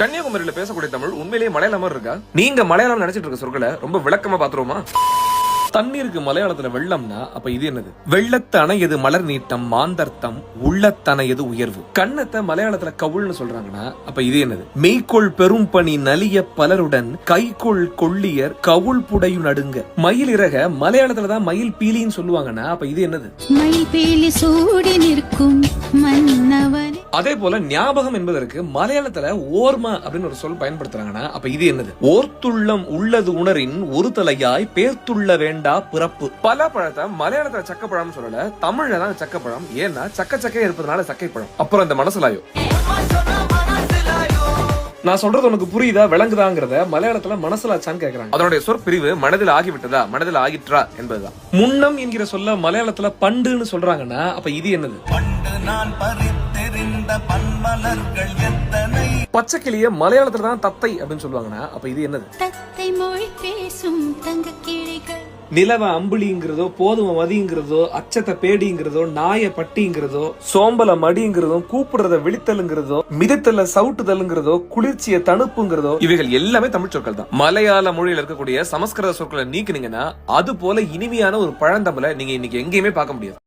கன்னியாகுமரியில பேசக்கூடிய தமிழ் உண்மையிலேயே மலையாளமா இருக்கா? நீங்க மலையாளம் நினைச்சிட்டு இருக்க சொற்களை ரொம்ப விளக்கமா பாத்துருவோமா? தண்ணீருக்கு மலையாளத்துல வெள்ளம்னா அப்ப இது என்னது? வெள்ளத்தணையது மலர் நீட்டம் மாந்தர்த்தம் உள்ளத்தணையது உயர்வு. கண்ணத்தை மலையாளத்துல கவுள்னு சொல்றாங்கன்னா அப்ப இது என்னது? மெய்கொள் பெரும் பணி நலிய பலருடன் கைகொள் கொள்ளியர் கவுள் புடையு நடுங்க. மயில் இறக மலையாளத்துலதான் மயில் பீலின்னு சொல்லுவாங்கன்னா அப்ப இது என்னது? மயில் பீலி சூடி நிற்கும் மன்னவன். அதே போல ஞாபகம் என்பதற்கு மலையாளத்துல ஓர்மா அப்படின்னு ஒரு சொல் பயன்படுத்துறாங்கன்னா அப்ப இது என்னது? ஓர்த்துள்ளம் உள்ளது உணரின் ஒரு தலையாய் பேர்த்துள்ள வேண்டாம் பிறப்பு. பல பழத்தை மலையாளத்துல சக்கப்பழம் சொல்லல, தமிழ்ல தான் சக்கப்பழம். ஏன்னா சக்கச்சக்கையா இருப்பதனால சக்கைப்பழம். அப்புறம் இந்த மனசுலாயோ, நான் சொல்றது உனக்கு புரியுதா விளங்குதாங்கிறத மலையாளத்துல மனசுலாச்சான்னு கேக்குறாங்க. அதனுடைய சொற்பிரிவு மனதில் ஆகிவிட்டதா மனதில் ஆகிற்றா என்பதுதான். முன்னம் என்கிற சொல்ல மலையாளத்துல பண்டுன்னு சொல்றாங்கன்னா அப்ப இது என்னது? பச்சைக்கிளிய மலையாளத்துல தான் தத்தை அப்படின்னு சொல்லுவாங்கன்னா அப்ப இது என்னது? தத்தை மொழி பேசும் தங்க கிளிகள். நிலவ அம்புலிங்கிறதோ போதும மதிங்கிறதோ அச்சத்தை பேடிங்கிறதோ நாய பட்டிங்கிறதோ சோம்பல மடிங்கிறதோ கூப்பிடுறத விழித்தலுங்கிறதோ மிதத்தல சவுட்டுதல்ங்கிறதோ குளிர்ச்சிய தணுப்புங்கிறதோ இவைகள் எல்லாமே தமிழ் சொற்கள் தான். மலையாள மொழியில் இருக்கக்கூடிய சமஸ்கிருத சொற்களை நீக்கினீங்கன்னா அது போல இனிமையான ஒரு பழந்தமிழை நீங்க இன்னைக்கு எங்கேயுமே பார்க்க முடியாது.